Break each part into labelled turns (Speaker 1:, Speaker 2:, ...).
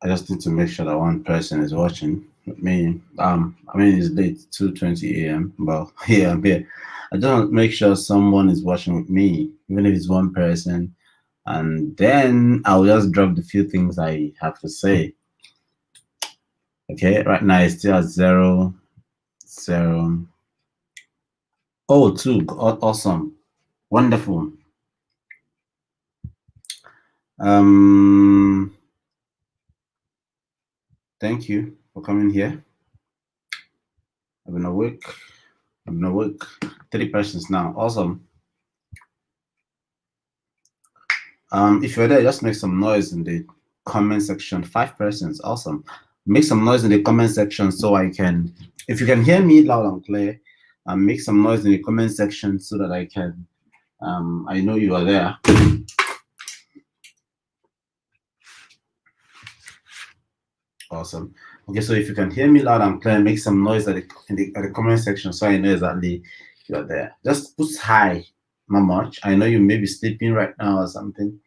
Speaker 1: I just need to make sure that one person is watching me. I mean it's late, 2:20 a.m. But yeah, I'm here. I just want to make sure someone is watching with me, even if it's one person, and then I'll just drop the few things I have to say. Okay, right now it's still at 0, 0. Oh, two. Awesome. Wonderful. Um, thank you for coming here. I've been awake. I've been awake. 3 persons now. Awesome. If you're there, just make some noise in the comment section. 5 persons. Awesome. Make some noise in the comment section so I can, if you can hear me loud and clear, make some noise in the comment section so that I can, I know you are there. Awesome. Okay, so if you can hear me loud and clear, make some noise at the comment section so I know exactly you're there. Just put hi, not much. I know you may be sleeping right now or something.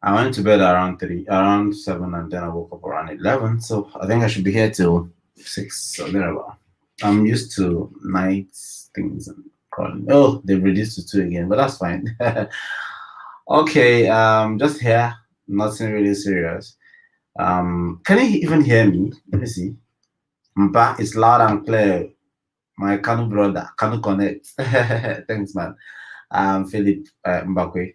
Speaker 1: I went to bed around 7, and then I woke up around 11. So I think I should be here till 6 or thereabout. I'm used to night things and calling. Oh, they've reduced to 2 again, but that's fine. Okay, just here, nothing really serious. Can you even hear me? Let me see. Mpa, it's loud and clear. My Kanu brother, Kanu Connect. Thanks, man. Philip Mbakwe.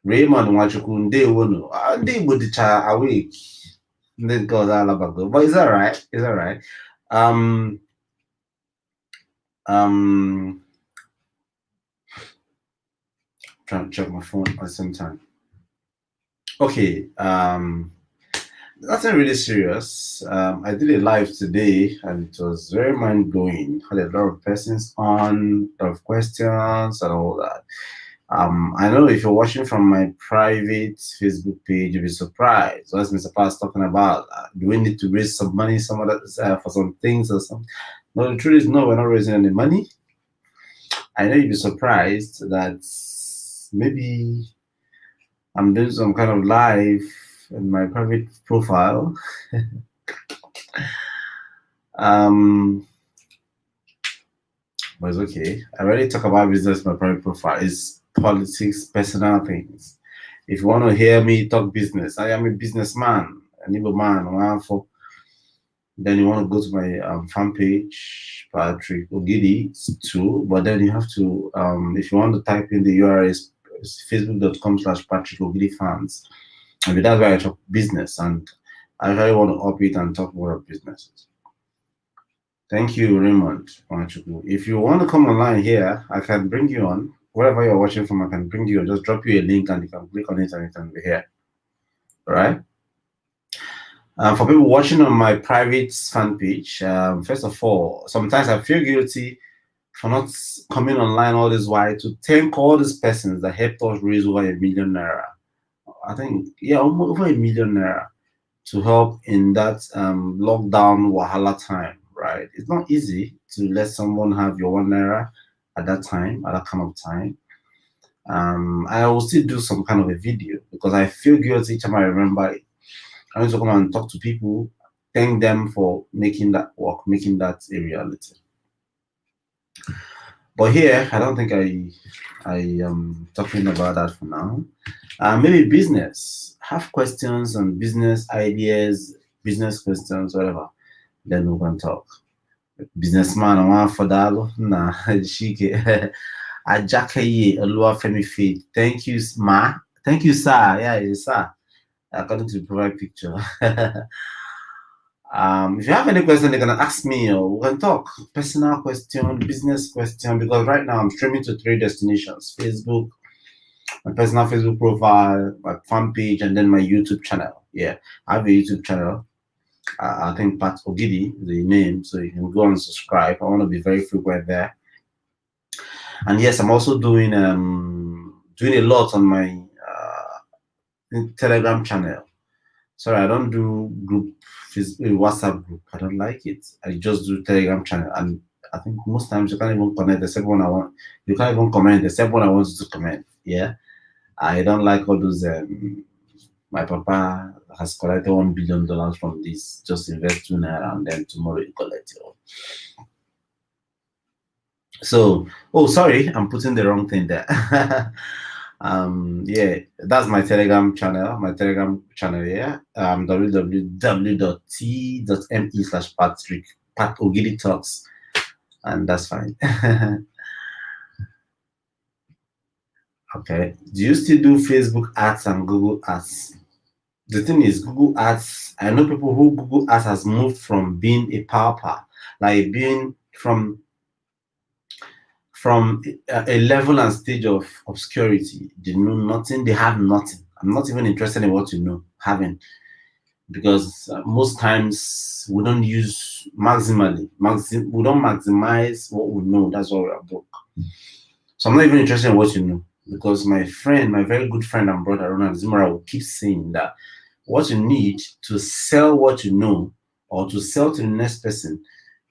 Speaker 1: Raymond Nwachukwu, ndewono. Ndị Igbo dịcha awake. Ndị God alabago. But it's all right. It's all right. Trying to check my phone at the same time. Okay. Nothing really serious. I did a live today and it was very mind-blowing. Had a lot of persons on, a lot of questions and all that. I know if you're watching from my private Facebook page, you'll be surprised. What's Mr. Pass talking about? Do we need to raise some money, some other for some things or something? No, the truth is no, we're not raising any money. I know you'll be surprised that maybe I'm doing some kind of live in my private profile. But it's okay. I already talk about business in my private profile. It's politics, personal things. If you want to hear me talk business, I am a businessman, an Igbo man, then you want to go to my fan page, Patrick Ogidi too. But then you have to, if you want to type in the URL, it's facebook.com/Patrick Ogidi fans. And that's why I talk business, and I really want to up it and talk more of businesses. Thank you, Raymond. If you want to come online here, I can bring you on. Wherever you're watching from, I can bring you. Just drop you a link and you can click on it and you can be here. All right. For people watching on my private fan page, first of all, sometimes I feel guilty for not coming online all this while to thank all these persons that helped us raise over ₦1 million. I think, yeah, over ₦1 million to help in that lockdown Wahala time, right? It's not easy to let someone have your ₦1 at that time, at that kind of time. I will still do some kind of a video because I feel guilty each time I remember it. I need to come and talk to people, thank them for making that work, making that a reality. But here, I don't think I am talking about that for now. Maybe business. Have questions on business ideas, business questions, whatever. Then we can talk. Businessman, I want for that. Nah, Shike. Ajakaye Oluwafemi Faith. Thank you, Ma. Thank you, sir. Yeah, sir. According to the profile picture. If you have any question, you can ask me or we can talk. Personal question, business question, because right now I'm streaming to 3 destinations: Facebook, my personal Facebook profile, my fan page, and then my YouTube channel. Yeah, I have a YouTube channel. I think Pat Ogidi is the name, so you can go and subscribe. I want to be very frequent there. And yes, I'm also doing a lot on my Telegram channel. Sorry, I don't do group WhatsApp group. I don't like it. I just do Telegram channel, and I think most times you can't even connect the second one I want. You can't even comment the second one I want you to comment. Yeah, I don't like all those. My papa has collected $1 billion from this. Just invest 2 naira and then tomorrow you collect it all. So, oh, sorry, I'm putting the wrong thing there. Yeah, that's my Telegram channel. My Telegram channel, yeah. www.t.me/Patrick Pat Ogidi Talks, and that's fine. Okay. Do you still do Facebook ads and Google ads? The thing is, Google ads, I know people who Google ads has moved from being a pauper, like being from a level and stage of obscurity. They know nothing, they have nothing. I'm not even interested in what you know, having, because most times we don't use maximally, we don't maximize what we know. That's why we're broke. So I'm not even interested in what you know, because my friend, my very good friend and brother, Ronald Zimara, will keep saying that what you need to sell what you know or to sell to the next person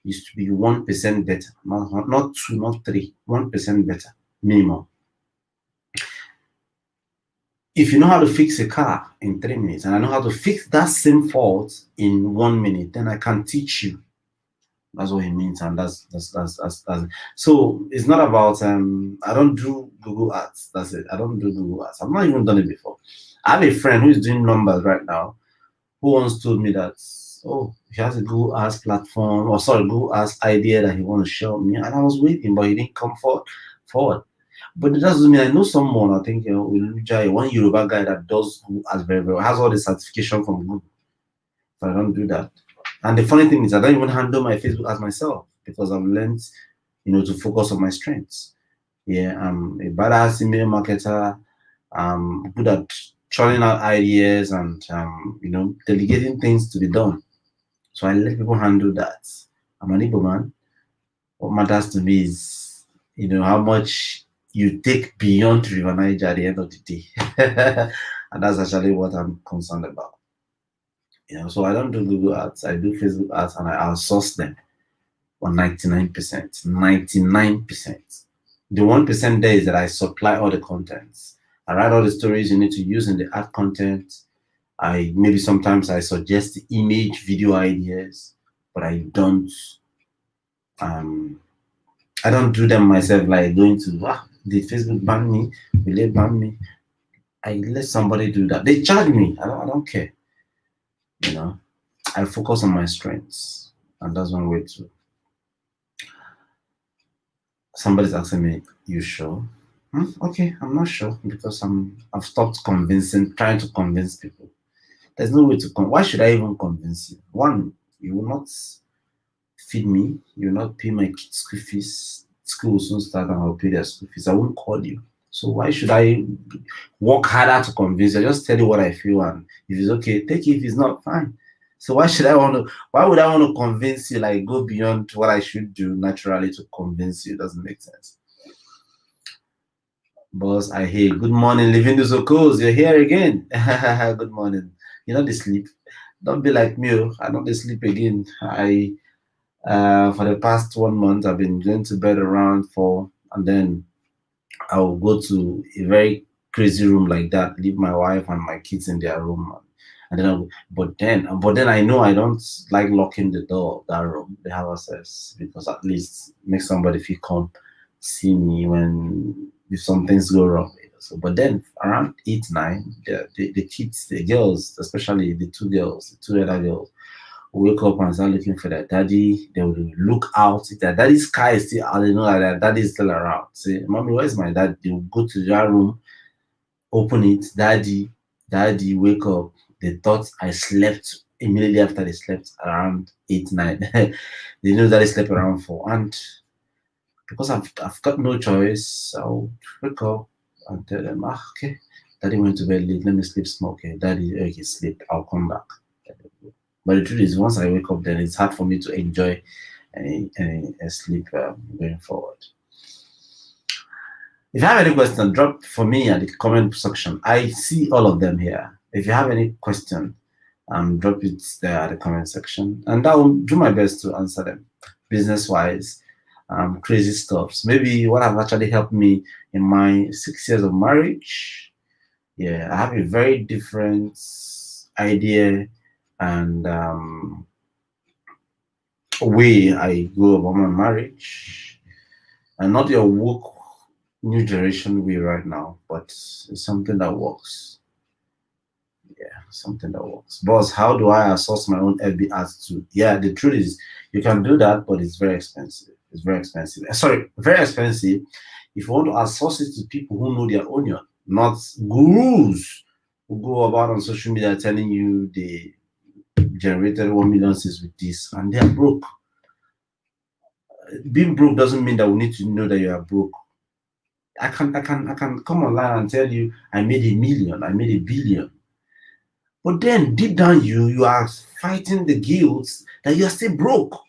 Speaker 1: is to be 1% better, not 2, not 3, 1% better minimum. If you know how to fix a car in 3 minutes and I know how to fix that same fault in 1 minute, then I can teach you. That's what he means, and that's so it's not about I don't do Google ads. That's it. I don't do Google ads. I've not even done it before. I have a friend who is doing numbers right now who once told me that, oh, he has a Google ads platform, or sorry, Google ads idea that he wants to show me, and I was waiting, but he didn't come forward. But it doesn't mean I know someone. I think one Yoruba guy that does Google ads very well, has all the certification from Google. But I don't do that. And the funny thing is, I don't even handle my Facebook as myself because I've learned, to focus on my strengths. Yeah, I'm a badass email marketer. I'm good at churning out ideas and delegating things to be done. So I let people handle that. I'm an Igbo man. What matters to me is, how much you take beyond River Niger at the end of the day. And that's actually what I'm concerned about. So I don't do Google ads, I do Facebook ads, and I outsource them on 99%. 99%. The 1% there is that I supply all the contents. I write all the stories you need to use in the ad content. Maybe sometimes I suggest the image, video ideas, but I don't do them myself, like going to did Facebook ban me? Will they ban me? I let somebody do that. They charge me. I don't care. I focus on my strengths, and that's one way to. Somebody's asking me, "You sure?" Okay, I'm not sure because I've stopped trying to convince people. There's no way to why should I even convince you? One, you will not feed me, you will not pay my kids' school fees. School will soon start and I'll pay their school fees. I won't call you. So why should I work harder to convince you? I just tell you what I feel, and if it's okay, take it. If it's not, fine. So why would I want to convince you, like go beyond what I should do naturally to convince you? It doesn't make sense. Boss, I hear. Good morning, living the Sokos. You're here again. Good morning. You know the sleep. Don't be like me. I don't sleep again. For the past 1 month, I've been going to bed around 4, and then I'll go to a very crazy room like that, leave my wife and my kids in their room, and then but then I know I don't like locking the door of that room. They have access because at least make somebody feel come see me if some things go wrong. So, but then around 8, 9, the kids, the girls, especially the two other girls, wake up and start looking for their daddy. They will look out. If their daddy's car is still out, they know that their daddy is still around. Say, "Mommy, where's my dad?" They will go to their room, open it, daddy, wake up. They thought I slept immediately after they slept around 8, 9. They know that I slept around 4. And because I've got no choice, I'll wake up and tell them, okay, daddy went to bed late, let me sleep small. Okay, daddy, okay, sleep, I'll come back. But the truth is, once I wake up, then it's hard for me to enjoy any sleep going forward. If you have any question, drop for me at the comment section. I see all of them here. If you have any question, drop it there at the comment section, and I will do my best to answer them. Business-wise, crazy stuff. Maybe what have actually helped me in my 6 years of marriage, Yeah, I have a very different idea and way I go about my marriage, and not your woke new generation way right now, but it's something that works. Yeah, something that works. Boss, how do I source my own FB ads to? Yeah, the truth is you can do that, but it's very expensive. It's very expensive. Sorry, very expensive. If you want to outsource it to people who know their onion, not gurus who go about on social media telling you they generated 1 million sales with this and they are broke. Being broke doesn't mean that we need to know that you are broke. I can come online and tell you I made 1 million, I made 1 billion. But then deep down you are fighting the guilt that you are still broke.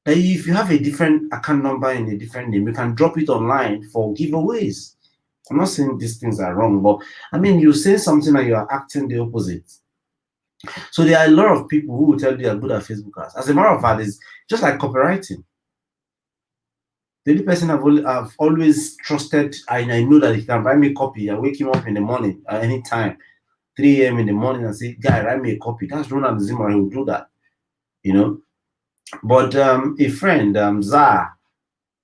Speaker 1: That if you have a different account number and a different name, you can drop it online for giveaways. I'm not saying these things are wrong, but I mean you say something and you are acting the opposite. So there are a lot of people who will tell you they are good at Facebook ads. As a matter of fact, it's just like copywriting. The only person I've always trusted, and I know that he can write me a copy. I wake him up in the morning at any time, 3 a.m. in the morning, and say, "Guy, write me a copy." That's Ronald Zimmer. He will do that, you know. But a friend, Za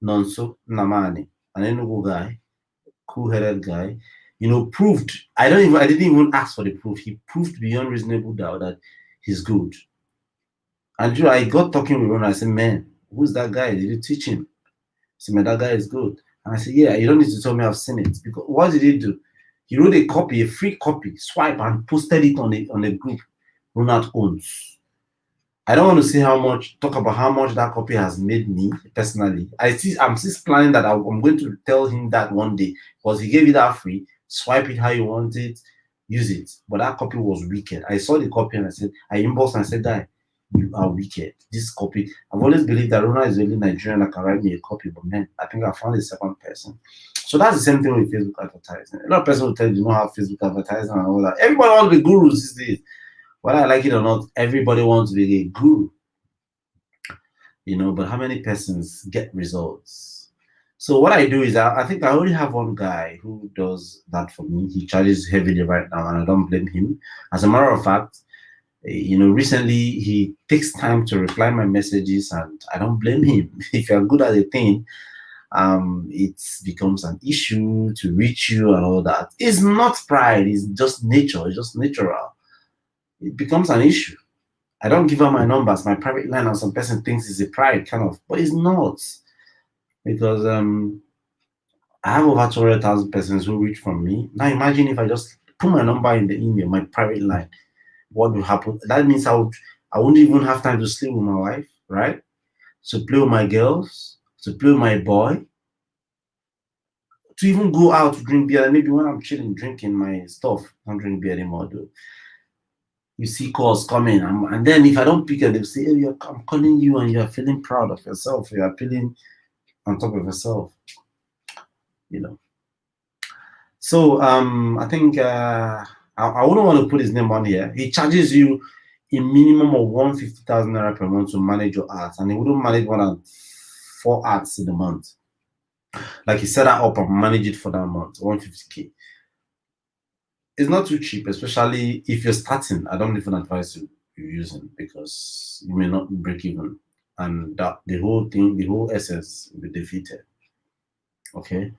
Speaker 1: Nonso Namani, an Enugu guy, cool-headed guy, proved. I didn't even ask for the proof. He proved beyond reasonable doubt that he's good. And I got talking with Ronald. I said, "Man, who's that guy? Did you teach him?" So my that guy is good. And I said, yeah, you don't need to tell me I've seen it. Because what did he do? He wrote a copy, a free copy, swipe, and posted it on a group Ronald owns. I don't want to say talk about how much that copy has made me personally. I'm still planning that I'm going to tell him that one day because he gave it that free. Swipe it how you want it, use it. But that copy was wicked. I saw the copy and I inboxed and I said, guy, you are wicked. This copy, I've always believed that Rona is the only Nigerian that can write me a copy, but man, I think I found a second person. So that's the same thing with Facebook advertising. A lot of people will tell you know how Facebook advertising and all that. Everybody wants to be gurus these days. Whether I like it or not, everybody wants to be a guru. But how many persons get results? So what I do is I think I already have one guy who does that for me. He charges heavily right now, and I don't blame him. As a matter of fact, recently he takes time to reply my messages, and I don't blame him. If you're good at a thing, it becomes an issue to reach you and all that. It's not pride, it's just nature, it's just natural. It becomes an issue. I don't give out my numbers, my private line, and some person thinks it's a pride kind of, but it's not. Because I have over 200,000 persons who reach from me. Now imagine if I just put my number in the email, my private line. What will happen? That means I won't even have time to sleep with my wife, right? To play with my girls, to play with my boy, to even go out to drink beer. Maybe when I'm chilling, drinking my stuff, I don't drink beer anymore, though. You see calls coming, and then if I don't pick it, they'll say, "Hey, I'm calling you, and you're feeling proud of yourself. You are feeling on top of yourself." So I think I wouldn't want to put his name on here. He charges you a minimum of 150,000 naira per month to manage your ads, and he wouldn't manage more than 4 ads in a month. Like he set that up and manage it for that month, 150K. It's not too cheap, especially if you're starting. I don't even advise you using because you may not break even, and that the whole thing, the whole essence will be defeated. Okay.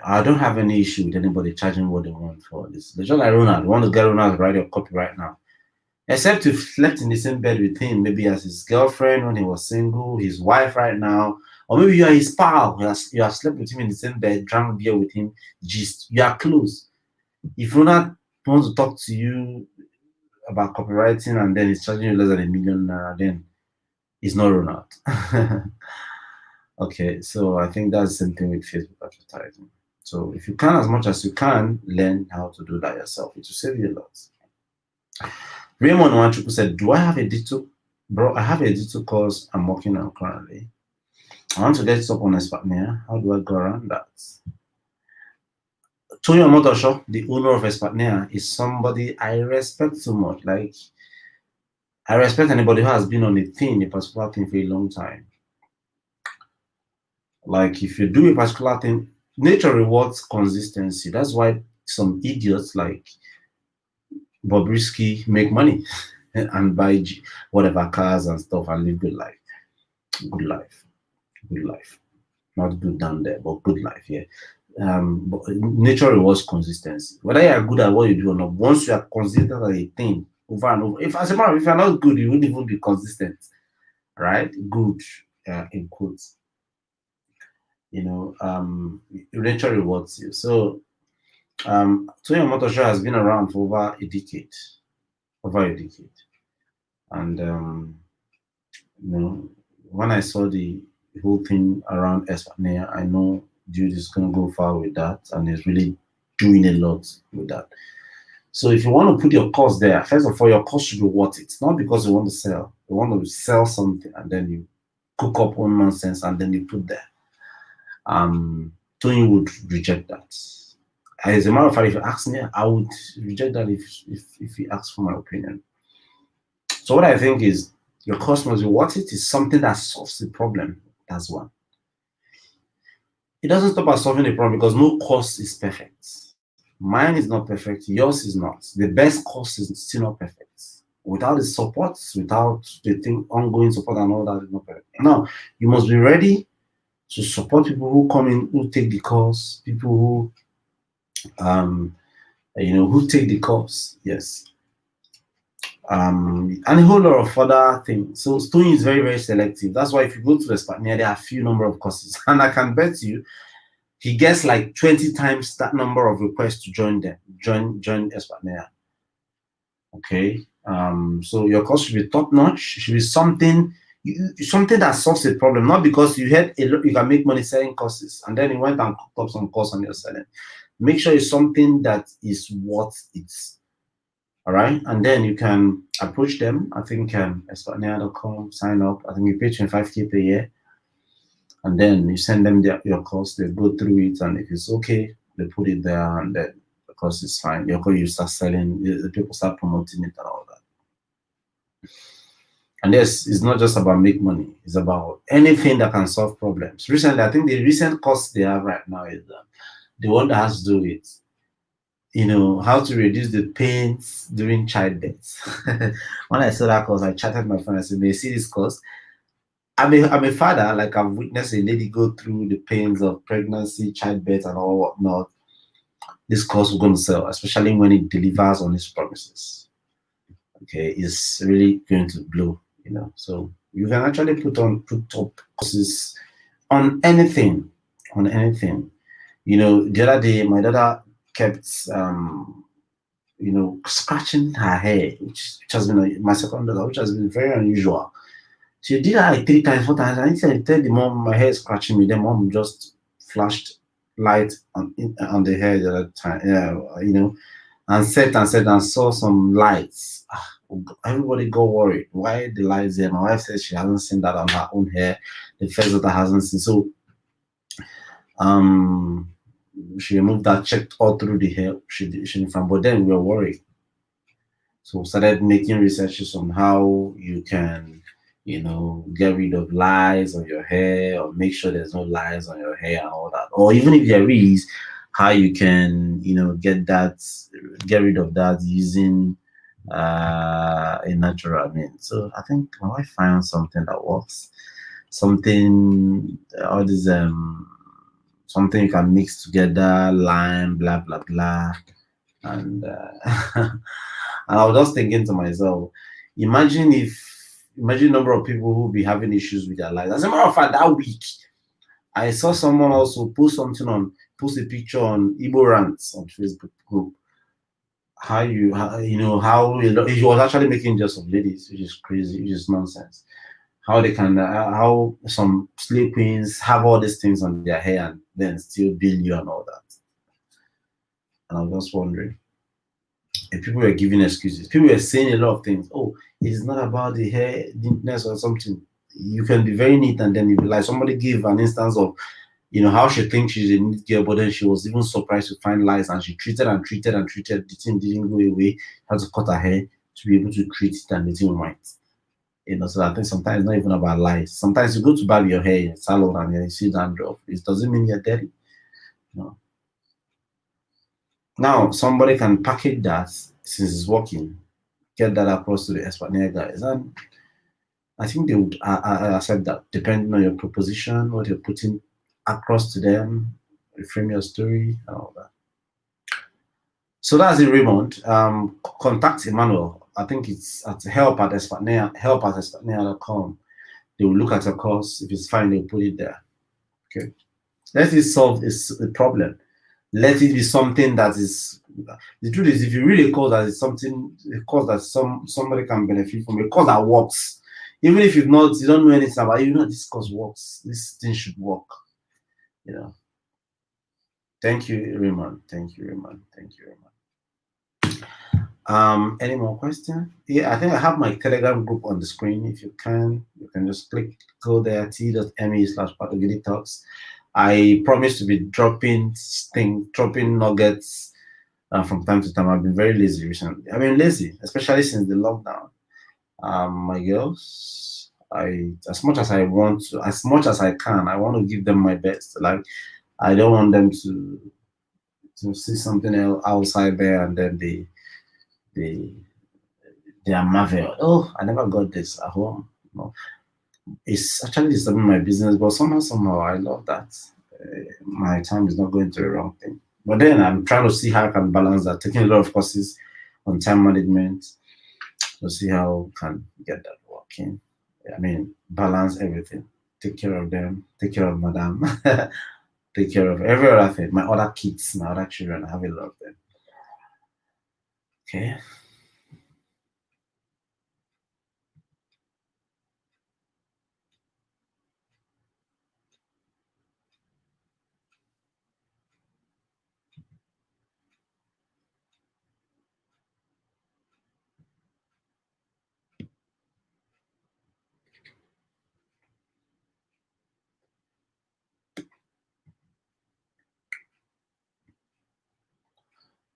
Speaker 1: I don't have any issue with anybody charging what they want for this. They're just like Ronald. Want to get Ronald to write your copy right now. Except you've slept in the same bed with him, maybe as his girlfriend when he was single, his wife right now, or maybe you are his pal. You have slept with him in the same bed, drank beer with him, gist. You are close. If Ronald wants to talk to you about copywriting and then he's charging you less than 1 million naira, then it's not Ronald. Okay, so I think that's the same thing with Facebook advertising. So if you can, as much as you can, learn how to do that yourself. It will save you a lot. Raymond Wanchuku said, do I have a digital? Bro, I have a digital course I'm working on currently. I want to get it up on Espatnia. How do I go around that? Tony Omotosho, the owner of Espatnia, is somebody I respect so much. Like, I respect anybody who has been on a particular thing for a long time. Like if you do a particular thing, nature rewards consistency. That's why some idiots like Bobrisky make money and buy whatever cars and stuff and live good life. Good life. Good life. Not good down there, but good life, yeah. But nature rewards consistency. Whether you are good at what you do or not, once you are consistent at a thing over and over, if as a matter, if you're not good, you won't even be consistent, right? Good, in quotes. Nature rewards you. So, Toyo Motor has been around for over a decade, and when I saw the whole thing around Esplanade, I know dude is gonna go far with that, and is really doing a lot with that. So if you want to put your cost there, first of all, your cost should be worth it. Not because you want to sell. You want to sell something and then you cook up one nonsense and then you put there. Tony would reject that. As a matter of fact, if you ask me, I would reject that if he asks for my opinion. So what I think is your cost must be worth it. Is something that solves the problem. That's one. It doesn't stop at solving the problem because no cost is perfect. Mine is not perfect. Yours is not. The best cost is still not perfect. Without the support, without the thing, ongoing support and all that is not perfect. Now, you must be ready to support people who come in, who take the course, people who who take the course, yes. And a whole lot of other things. So Stony is very, very selective. That's why if you go to Esplanade, there are a few number of courses. And I can bet you he gets like 20 times that number of requests to join Esplanade. Okay. So your course should be top notch. Should be something that solves a problem, not because you had you can make money selling courses and then you went and cooked up some course on your selling. Make sure it's something that is worth it. All right, and then you can approach them. I think Esplanade.com, sign up. I think you pay 25K per year, and then you send them your course. They go through it, and if it's okay, they put it there, and then the course is fine. You start selling. The people start promoting it and all that. And yes, it's not just about make money. It's about anything that can solve problems. Recently, I think the recent course they have right now is the one that has to do with how to reduce the pains during childbirth. When I saw that course, I chatted my friend. I said, "May see this course? I'm a father. Like I've witnessed a lady go through the pains of pregnancy, childbirth, and all whatnot. This course we're going to sell, especially when it delivers on its promises. Okay, it's really going to blow. So you can actually put up courses on anything. The other day, my daughter kept scratching her hair, which has been my second daughter, which has been very unusual. She did that like 3 times, 4 times. I tell the mom my hair is scratching me. Then mom just flashed light on the hair the other time, and said and saw some lights. Everybody got worried. Why the lights there? My wife says she hasn't seen that on her own hair. The first daughter hasn't seen. So she removed that, checked all through the hair. She didn't find, but then we were worried. So we started making researches on how you can, get rid of lies on your hair or make sure there's no lies on your hair and all that. Or even if there is, how you can, get rid of that using a natural means. So I think my wife found something that works. Something something you can mix together, lime, blah blah blah, and and I was just thinking to myself, imagine the number of people who will be having issues with their lives. As a matter of fact, that week I saw someone also post a picture on Igbo Rants on Facebook group. He was actually making jest of ladies, which is crazy, which is nonsense. How they can, how some slave queens have all these things on their hair and then still bill you and all that. And I was just wondering, if people were giving excuses, people were saying a lot of things. Oh, it's not about the hair neatness or something. You can be very neat and then you be like, somebody gave an instance of, how she thinks she's a neat girl, but then she was even surprised to find lies and she treated. The thing didn't go away. She had to cut her hair to be able to treat it and the thing went. So I think sometimes it's not even about lies. Sometimes you go to barb your hair in salon and you see dandruff. It doesn't mean you're dirty. Now somebody can package that since it's working, get that across to the Esplanade guys, and I think they would accept that, depending on your proposition, what you're putting across to them, frame your story, and all that. So that's it, Raymond. Contact Emmanuel. I think it's at help@esplanade.com. They will look at your course. If it's fine, they'll put it there. Okay. Let it solve a problem. Let it be something that is. The truth is, if you really call that is something, a cause that somebody can benefit from, a cause that works, even if you don't know anything about it, you know this cause works. This thing should work. You know. Thank you, Raymond. Thank you, Raymond. Thank you, Raymond. Any more questions? Yeah, I think I have my Telegram group on the screen. If you can just go there, t.me/Patogidi Talks. I promise to be dropping nuggets from time to time. I've been very lazy recently. I've been lazy, especially since the lockdown. My girls, as much as I can, I want to give them my best. Like, I don't want them to see something else outside there and then they are marveled. Oh, I never got this at home. No, it's actually disturbing my business, but somehow I love that. My time is not going to the wrong thing. But then I'm trying to see how I can balance that, taking a lot of courses on time management to see how I can get that working. I mean, balance everything. Take care of them, take care of madam, take care of every other thing. My other kids, my other children, I have a lot of them. Okay.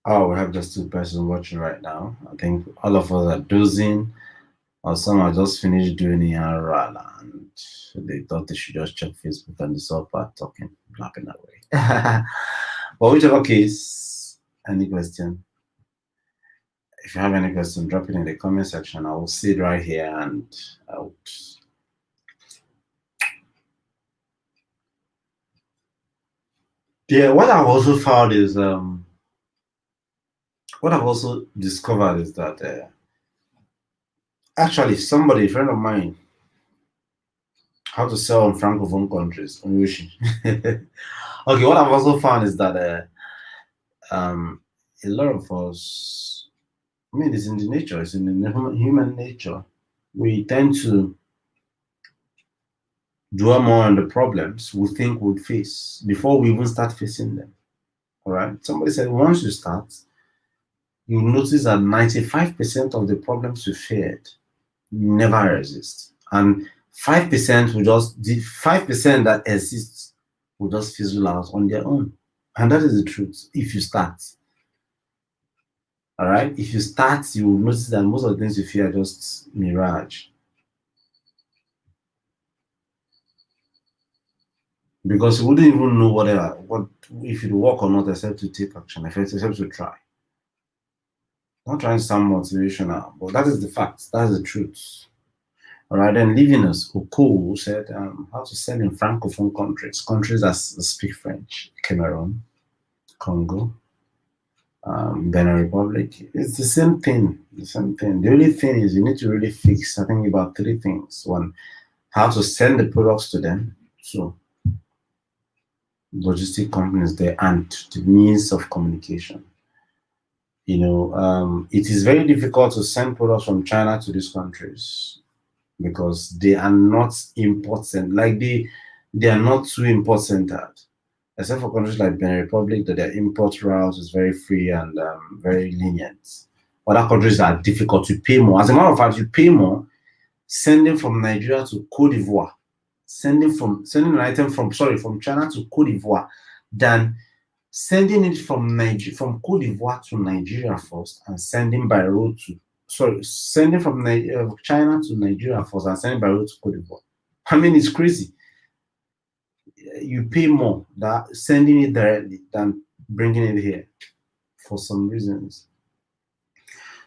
Speaker 1: Oh, we have just two persons watching right now. I think all of us are dozing, or some are just finished doing ERL and they thought they should just check Facebook and they saw part talking, blapping away. But whichever case, any question? If you have any question, drop it in the comment section. I will see it right here and out. Yeah, what I've also found is what I've also discovered is that actually somebody, a friend of mine, how to sell in francophone countries. Okay, what I've also found is that a lot of us, I mean, it's in the nature, it's in the human nature. We tend to dwell more on the problems we think we'll face before we even start facing them. All right. Somebody said once you start, you notice that 95% of the problems you feared never exist. And 5% will just, the 5% that exists will just fizzle out on their own. And that is the truth if you start. All right. If you start, you will notice that most of the things you fear are just mirage. Because you wouldn't even know what if it work or not, except to take action, except to try. Not trying to sound motivational, but that is the fact. That is the truth. All right, then Livinus Oku said how to sell in francophone countries that speak French: Cameroon, Congo, Benin Republic. It's the same thing. The same thing. The only thing is you need to really fix, I think, about three things. One, how to send the products to them. So, logistic companies there, and the means of communication. You know, it is very difficult to send products from China to these countries because they are not important. Like they are not too import centered, except for countries like Benin Republic, that their import route is very free and very lenient. Other countries are difficult to pay more. As a matter of fact, you pay more sending from Nigeria to Cote d'Ivoire, sending an item from China to Cote d'Ivoire than sending it from Cote d'Ivoire to Nigeria first and sending by road to sending from China to Nigeria first and sending by road to Cote d'Ivoire. I mean, it's crazy. You pay more that sending it directly than bringing it here for some reasons.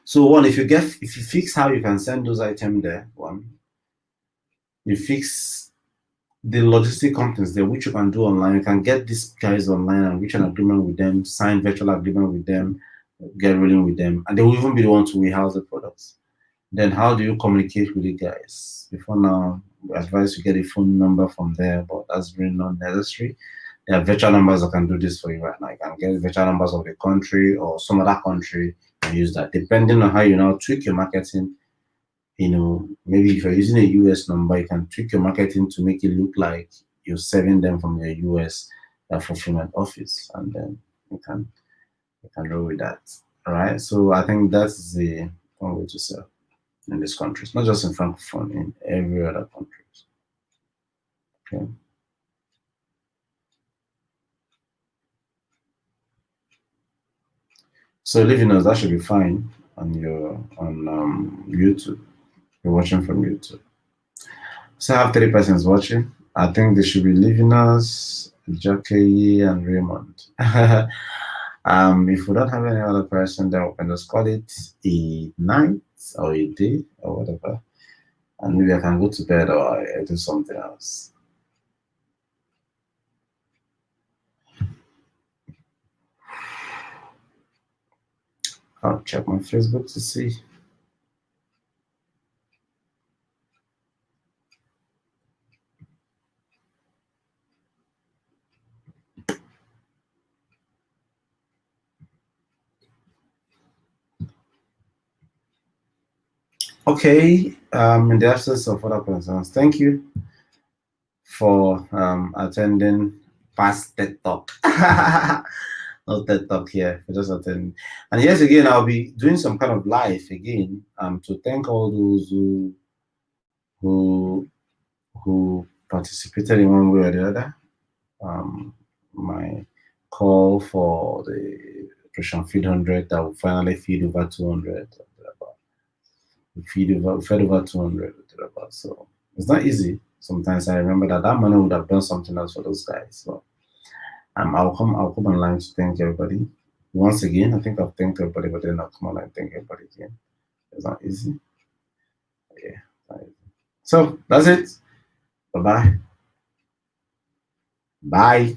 Speaker 1: So one, if you fix how you can send those items there, one, you fix the logistic companies there, which you can do online. You can get these guys online and reach an agreement with them, sign virtual agreement with them, get rolling with them, and they will even be the one to warehouse the products. Then how do you communicate with the guys? Before now, we advise you get a phone number from there, but that's really not necessary. There are virtual numbers that can do this for you right now. You can get virtual numbers of the country or some other country and use that. Depending on how you now tweak your marketing, maybe if you're using a US number, you can tweak your marketing to make it look like you're serving them from your US fulfillment office, and then you can roll with that. All right. So I think that's the one way to sell in these countries, not just in Francophone, in every other country. Okay. So leaving us, that should be fine on your YouTube. You're watching from YouTube. So I have 3 persons watching. I think they should be leaving us, Jackie and Raymond. If we don't have any other person, then we can just call it a night or a day or whatever. And maybe I can go to bed or I do something else. I'll check my Facebook to see. Okay, in the absence of other persons, thank you for attending past TED Talk. No TED Talk here, for just attending. And yes, again, I'll be doing some kind of live again to thank all those who participated in one way or the other. My call for the Operation Feed 100 that will finally feed over 200. We fed over 200. So it's not easy. Sometimes I remember that money would have done something else for those guys. So I'll come online to thank everybody. Once again, I think I've thanked everybody, but then I'll come online and thank everybody again. It's not easy. Yeah. So that's it. Bye-bye. Bye.